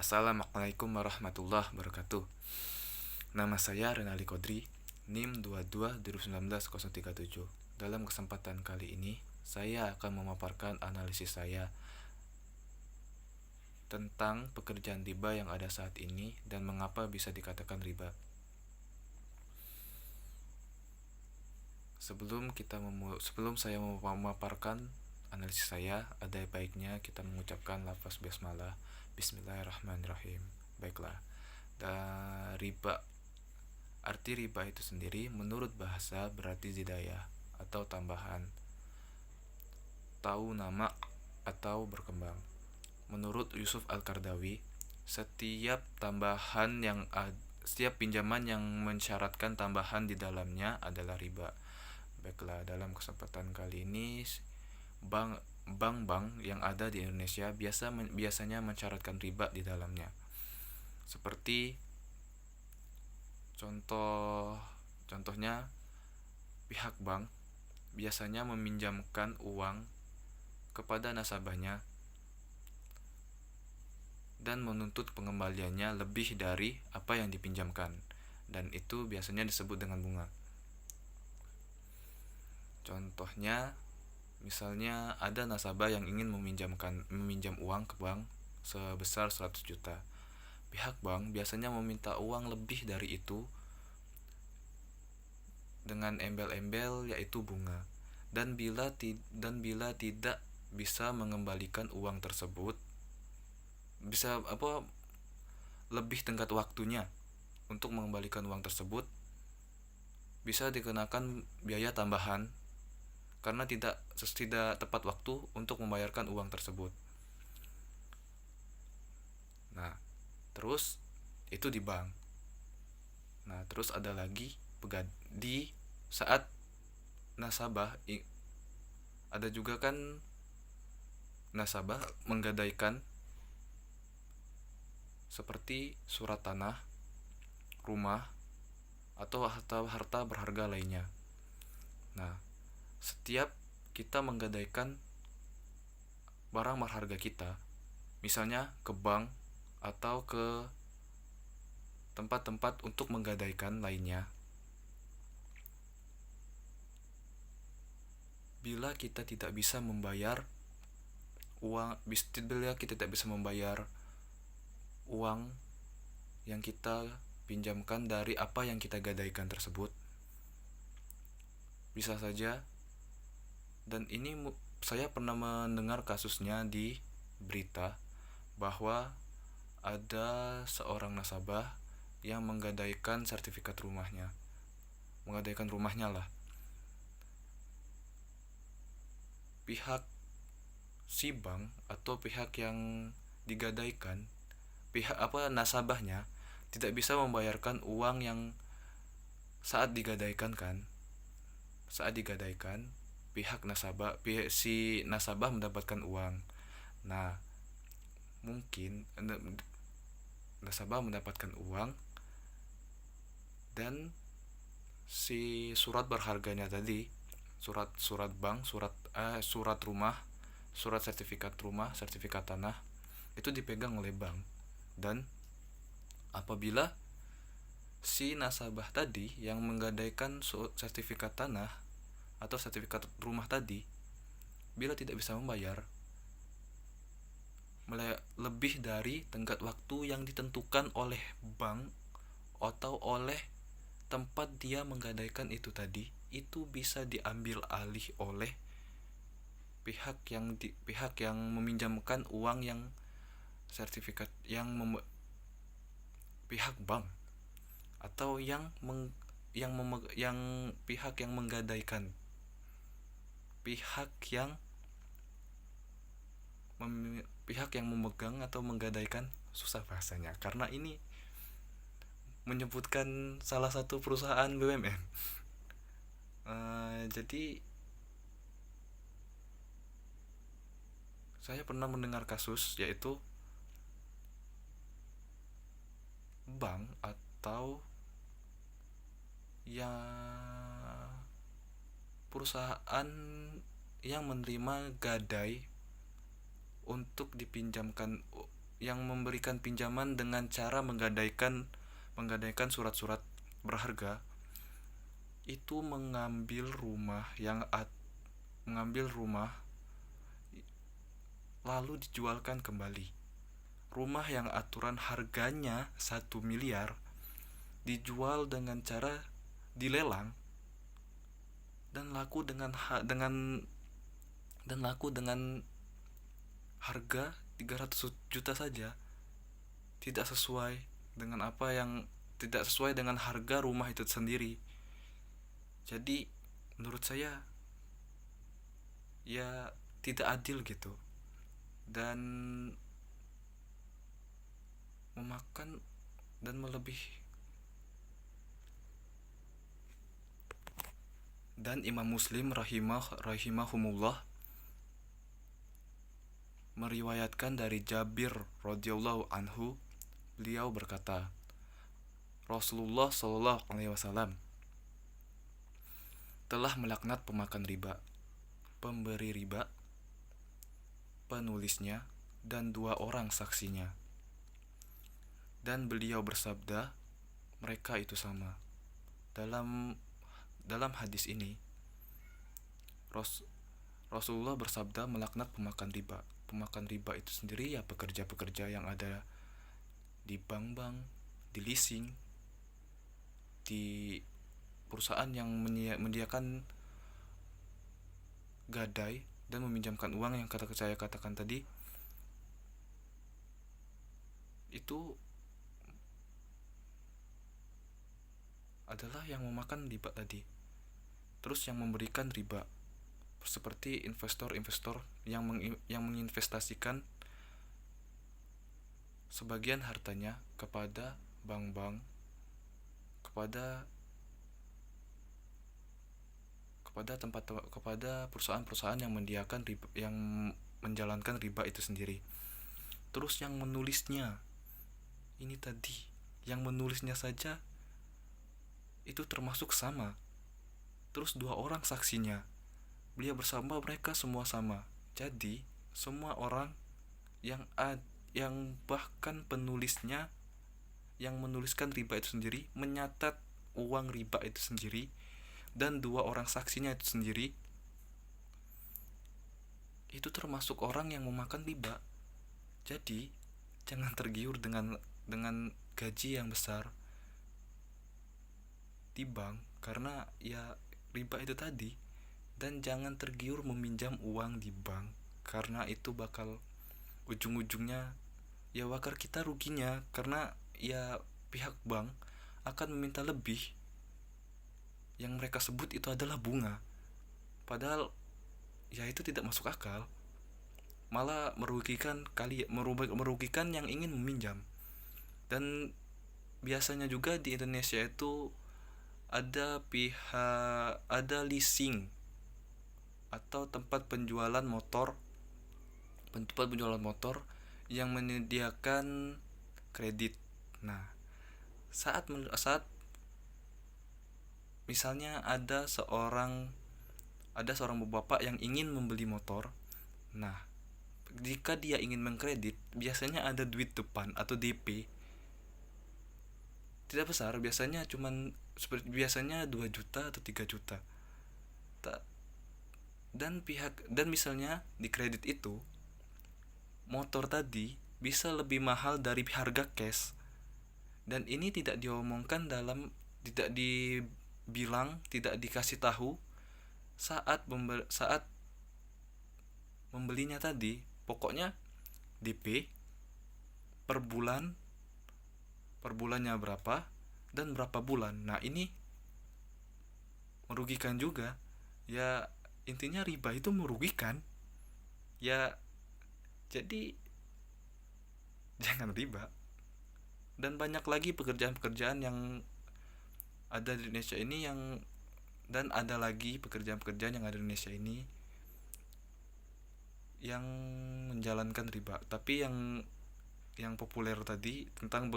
Assalamualaikum warahmatullahi wabarakatuh. Nama saya Renali Kodri, NIM 22 2019 037. Dalam kesempatan kali ini, saya akan memaparkan analisis saya tentang pekerjaan riba yang ada saat ini dan mengapa bisa dikatakan riba. Sebelum saya memaparkan analisis saya, ada baiknya kita mengucapkan lafaz basmalah. Bismillahirrahmanirrahim. Baiklah. Riba. Arti riba itu sendiri menurut bahasa berarti zidayah atau tambahan, tahu nama atau berkembang. Menurut Yusuf Al-Qaradawi, setiap pinjaman yang mensyaratkan tambahan di dalamnya adalah riba. Baiklah, dalam kesempatan kali ini bank-bank yang ada di Indonesia biasanya mensyaratkan riba di dalamnya. Seperti contohnya pihak bank biasanya meminjamkan uang kepada nasabahnya dan menuntut pengembaliannya lebih dari apa yang dipinjamkan, dan itu biasanya disebut dengan bunga. Contohnya, misalnya ada nasabah yang ingin meminjam uang ke bank sebesar 100 juta. Pihak bank biasanya meminta uang lebih dari itu dengan embel-embel yaitu bunga. Dan bila tidak bisa mengembalikan uang tersebut, lebih tenggat waktunya untuk mengembalikan uang tersebut, bisa dikenakan biaya tambahan karena tidak tepat waktu untuk membayarkan uang tersebut. Nah, terus itu di bank. Nah, terus ada lagi di saat nasabah ada juga kan nasabah menggadaikan seperti surat tanah, rumah, atau harta berharga lainnya. Nah, setiap kita menggadaikan barang berharga kita, misalnya ke bank atau ke tempat-tempat untuk menggadaikan lainnya, bila kita tidak bisa membayar uang yang kita pinjamkan dari apa yang kita gadaikan tersebut, bisa saja, dan ini saya pernah mendengar kasusnya di berita bahwa ada seorang nasabah yang menggadaikan rumahnya lah. Pihak si bank atau pihak yang digadaikan, nasabahnya tidak bisa membayarkan uang yang saat digadaikan si nasabah mendapatkan uang. Nah, mungkin nasabah mendapatkan uang dan si surat berharganya tadi, surat bank, surat rumah, surat sertifikat tanah itu dipegang oleh bank. Dan apabila si nasabah tadi yang menggadaikan sertifikat tanah atau sertifikat rumah tadi, bila tidak bisa membayar lebih dari tenggat waktu yang ditentukan oleh bank atau oleh tempat dia menggadaikan itu tadi, itu bisa diambil alih oleh pihak yang meminjamkan uang yang sertifikat pihak bank atau pihak yang menggadaikan, pihak yang memegang atau menggadaikan. Susah bahasanya karena ini menyebutkan salah satu perusahaan BUMN. Jadi saya pernah mendengar kasus yaitu bank atau ya perusahaan yang menerima gadai untuk dipinjamkan yang memberikan pinjaman dengan cara menggadaikan surat-surat berharga itu mengambil rumah lalu dijualkan kembali. Rumah yang aturan harganya 1 miliar dijual dengan cara dilelang dan laku dengan harga 300 juta saja. Tidak sesuai tidak sesuai dengan harga rumah itu sendiri. Jadi menurut saya ya tidak adil gitu, dan memakan dan dan Imam Muslim rahimahumullah meriwayatkan dari Jabir radhiyallahu anhu, beliau berkata, Rasulullah Shallallahu alaihi wasallam telah melaknat pemakan riba, pemberi riba, penulisnya, dan 2 orang saksinya. Dan beliau bersabda, mereka itu sama. Dalam hadis ini Rasulullah bersabda melaknat pemakan riba. Pemakan riba itu sendiri ya pekerja-pekerja yang ada di bank-bank, di leasing, di perusahaan yang menyediakan gadai dan meminjamkan uang yang saya katakan tadi. Itu adalah yang memakan riba tadi. Terus yang memberikan riba seperti investor-investor yang menginvestasikan sebagian hartanya kepada bank-bank, kepada perusahaan-perusahaan yang menjalankan riba itu sendiri. Terus yang menulisnya ini tadi, yang menulisnya saja itu termasuk sama. Terus 2 orang saksinya, beliau bersama, mereka semua sama. Jadi semua orang yang bahkan penulisnya yang menuliskan riba itu sendiri, menyatat uang riba itu sendiri, dan 2 orang saksinya itu sendiri, itu termasuk orang yang memakan riba. Jadi jangan tergiur dengan gaji yang besar di bank karena ya riba itu tadi, dan jangan tergiur meminjam uang di bank karena itu bakal ujung-ujungnya ya bakal kita ruginya, karena ya pihak bank akan meminta lebih. Yang mereka sebut itu adalah bunga, padahal ya itu tidak masuk akal, malah merugikan yang ingin meminjam. Dan biasanya juga di Indonesia itu ada leasing atau tempat penjualan motor yang menyediakan kredit. Nah, saat misalnya ada seorang bapak yang ingin membeli motor. Nah, jika dia ingin mengkredit, biasanya ada duit depan atau DP. Tidak besar, biasanya 2 juta atau 3 juta. Dan misalnya di kredit itu motor tadi bisa lebih mahal dari harga cash. Dan ini tidak diomongkan tidak dikasih tahu saat membelinya tadi. Pokoknya DP per bulannya berapa dan berapa bulan. Nah, ini merugikan juga. Ya intinya riba itu merugikan. Ya jadi jangan riba. Dan banyak lagi pekerjaan-pekerjaan yang ada di Indonesia ini dan ada lagi pekerjaan-pekerjaan yang ada di Indonesia ini yang menjalankan riba. Tapi yang populer tadi tentang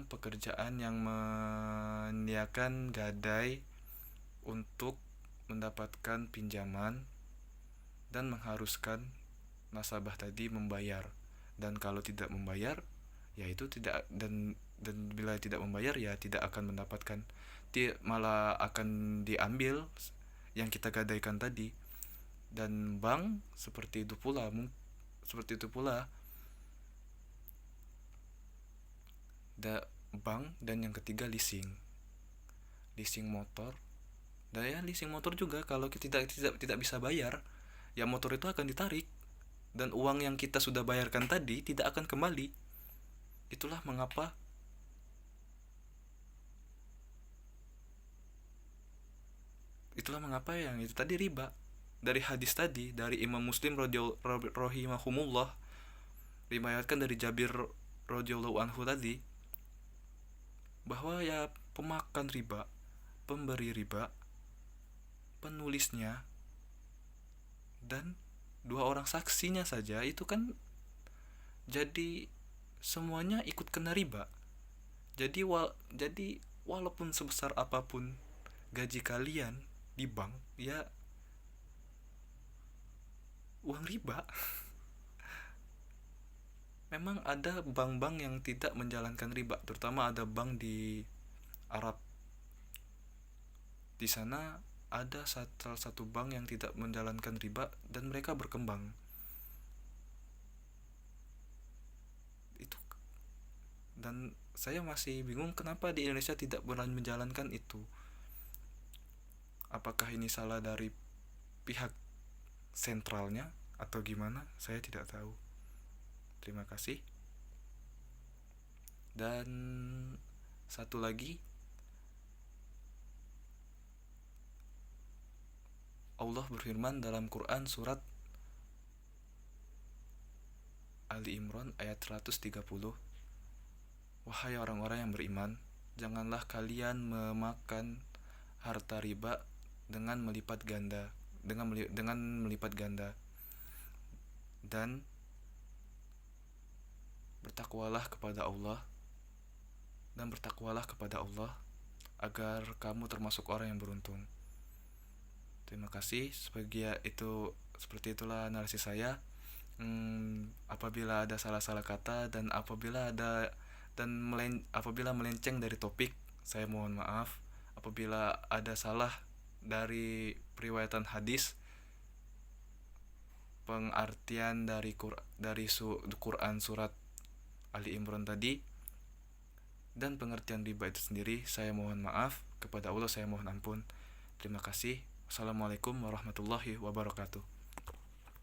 pekerjaan yang menyediakan gadai untuk mendapatkan pinjaman dan mengharuskan nasabah tadi membayar, dan kalau tidak membayar ya itu tidak, dan bila tidak membayar ya tidak akan mendapatkan, malah akan diambil yang kita gadaikan tadi. Dan bank seperti itu pula bank. Dan yang ketiga leasing motor. Dan ya leasing motor juga, kalau kita tidak bisa bayar ya motor itu akan ditarik, dan uang yang kita sudah bayarkan tadi tidak akan kembali. Itulah mengapa yang itu tadi riba. Dari hadis tadi dari Imam Muslim rahimahumullah, riwayatkan dari Jabir radhiyallahu anhu tadi, bahwa ya pemakan riba, pemberi riba, penulisnya, dan 2 orang saksinya saja itu kan jadi semuanya ikut kena riba. Jadi walaupun sebesar apapun gaji kalian di bank, ya uang riba. Memang ada bank-bank yang tidak menjalankan riba, terutama ada bank di Arab. Di sana ada salah satu bank yang tidak menjalankan riba dan mereka berkembang. Itu, dan saya masih bingung kenapa di Indonesia tidak berani menjalankan itu. Apakah ini salah dari pihak sentralnya atau gimana? Saya tidak tahu. Terima kasih. Dan satu lagi, Allah berfirman dalam Quran surat Ali Imran ayat 130, wahai orang-orang yang beriman, janganlah kalian memakan harta riba dengan melipat ganda, dan bertakwalah kepada Allah agar kamu termasuk orang yang beruntung. Terima kasih. Seperti itulah analisis saya. Apabila ada salah-salah kata dan apabila melenceng dari topik, saya mohon maaf. Apabila ada salah dari periwayatan hadis, pengertian dari Quran surat Ali Imran tadi, dan pengertian riba itu sendiri, saya mohon maaf. Kepada Allah saya mohon ampun. Terima kasih. Wassalamualaikum warahmatullahi wabarakatuh.